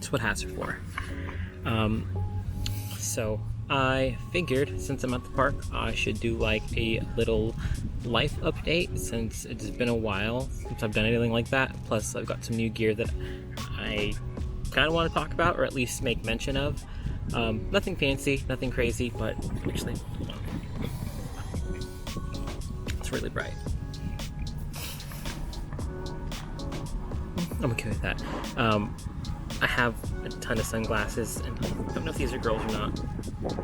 that's what hats are for. So I figured since I'm at the park, I should do like a little life update since it's been a while since I've done anything like that. Plus I've got some new gear that I kind of want to talk about, or at least make mention of. Nothing fancy, nothing crazy, but actually, it's really bright. I'm okay with that. I have a ton of sunglasses, and I don't know if these are girls or not.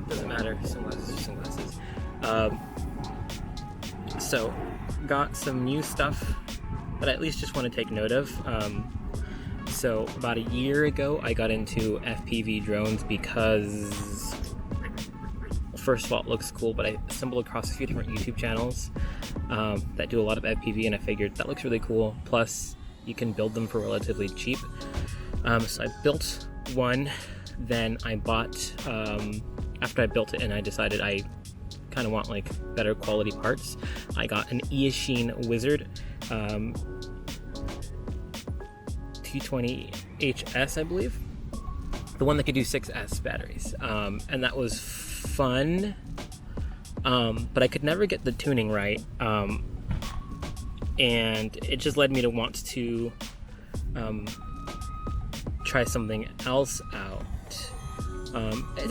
Doesn't matter. Sunglasses are sunglasses. So, got some new stuff that I at least just want to take note of. So, about a year ago, I got into FPV drones because, first of all, it looks cool, but I stumbled across a few different YouTube channels that do a lot of FPV, and I figured that looks really cool. Plus, you can build them for relatively cheap. So I built one, then I bought, after I built it and I decided I kind of want like better quality parts, I got an Eachine Wizard 220HS, I believe. The one that could do 6S batteries. And that was fun, but I could never get the tuning right. And it just led me to want to try something else out.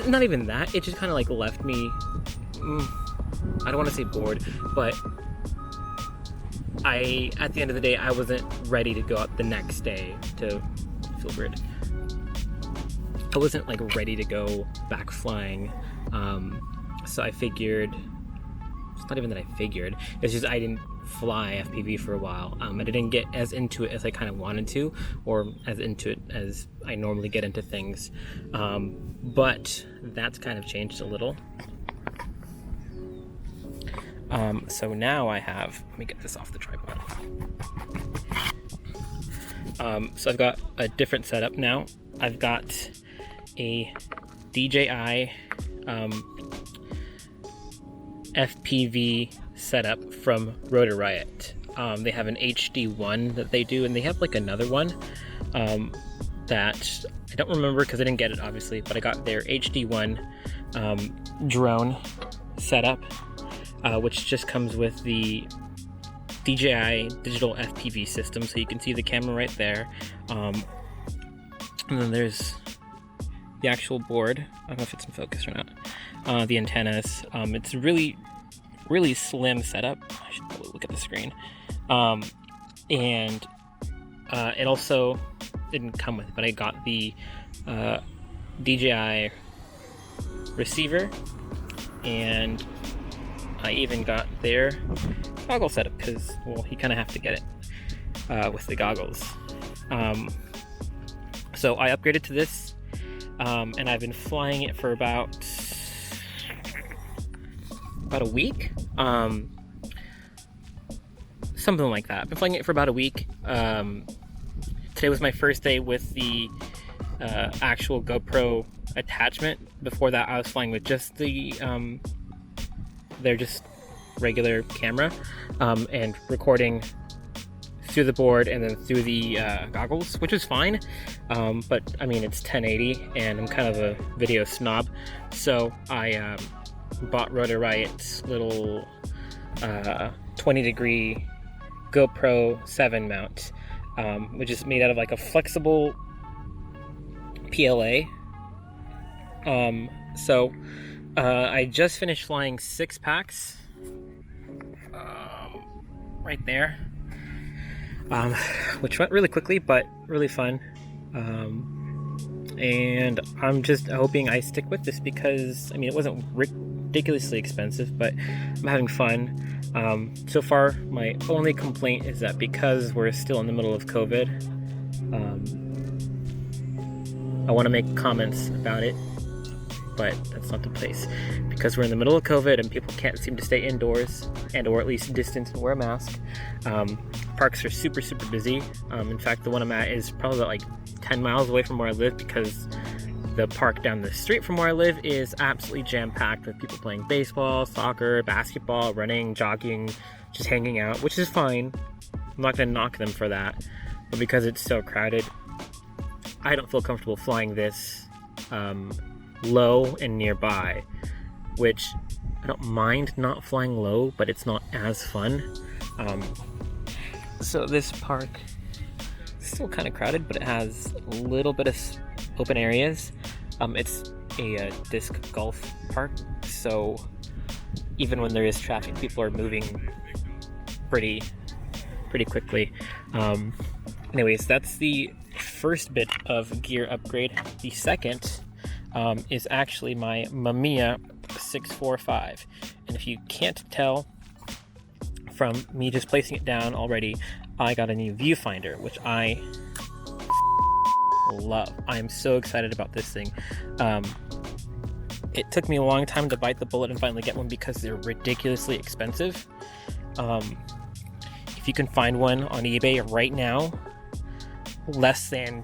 Not even that, it just kind of like left me, I don't want to say bored, but at the end of the day, I wasn't ready to go out the next day to feel weird. I wasn't like ready to go back flying. So I figured, it's not even that I figured, it's just I didn't fly FPV for a while. I didn't get as into it as I kind of wanted to, or as into it as I normally get into things. But that's kind of changed a little. So now I have, let me get this off the tripod. So I've got a different setup now. I've got a DJI FPV setup from Rotor Riot. They have an HD1 that they do, and they have like another one that I don't remember because I didn't get it obviously, but I got their HD1 drone setup, which just comes with the DJI digital FPV system, so you can see the camera right there. And then there's the actual board. I don't know if it's in focus or not. The antennas. It's really slim setup. I should probably look at the screen. And it also didn't come with it, but I got the DJI receiver, and I even got their goggle setup because, well, you kind of have to get it with the goggles. So I upgraded to this, and I've been flying it for about a week, something like that. I've been flying it for about a week. Today was my first day with the actual GoPro attachment. Before that, I was flying with just the their just regular camera, and recording through the board and then through the goggles, which is fine. But I mean, it's 1080 and I'm kind of a video snob, so I bought Rotor Riot's little 20-degree GoPro 7 mount, which is made out of like a flexible PLA. So I just finished flying 6 packs right there, which went really quickly but really fun. And I'm just hoping I stick with this because, I mean, it wasn't ridiculously expensive, but I'm having fun. So far, my only complaint is that because we're still in the middle of COVID, I want to make comments about it, but that's not the place. Because we're in the middle of COVID and people can't seem to stay indoors and or at least distance and wear a mask. Parks are super busy. In fact, the one I'm at is probably about like 10 miles away from where I live, because the park down the street from where I live is absolutely jam-packed with people playing baseball, soccer, basketball, running, jogging, just hanging out, which is fine. I'm not going to knock them for that. But because it's so crowded, I don't feel comfortable flying this low and nearby, which I don't mind not flying low, but it's not as fun. So this park is still kind of crowded, but it has a little bit of open areas. It's a disc golf park, so even when there is traffic, people are moving pretty quickly. Anyways, that's the first bit of gear upgrade. The second is actually my Mamiya 645, and if you can't tell from me just placing it down already, I got a new viewfinder, which I love. I'm so excited about this thing. It took me a long time to bite the bullet and finally get one because they're ridiculously expensive. If you can find one on eBay right now, less than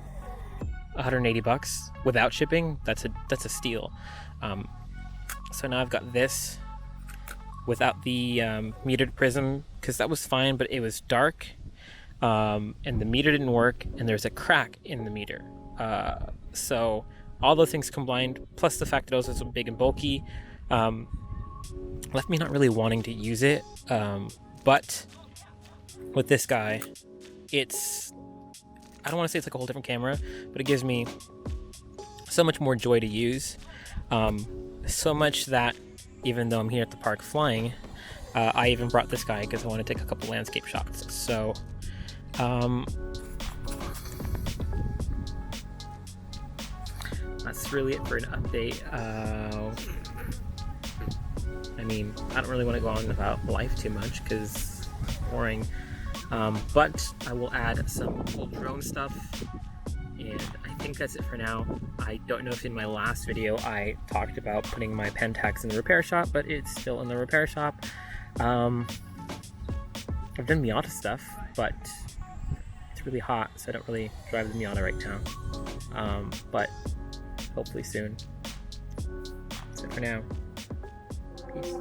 180 bucks without shipping, that's a steal. So now I've got this without the metered prism, because that was fine, but it was dark, and the meter didn't work, and there's a crack in the meter. So all those things combined, plus the fact that it was so big and bulky, left me not really wanting to use it. But with this guy, I don't want to say it's like a whole different camera, but it gives me so much more joy to use. So much that even though I'm here at the park flying, I even brought this guy because I want to take a couple landscape shots. So that's really it for an update. I mean, I don't really want to go on about life too much because it's boring. But I will add some cool drone stuff, and I think that's it for now. I don't know if in my last video I talked about putting my Pentax in the repair shop, but it's still in the repair shop. I've done Miata stuff, but it's really hot, so I don't really drive the Miata right now. But hopefully soon. That's it for now. Peace.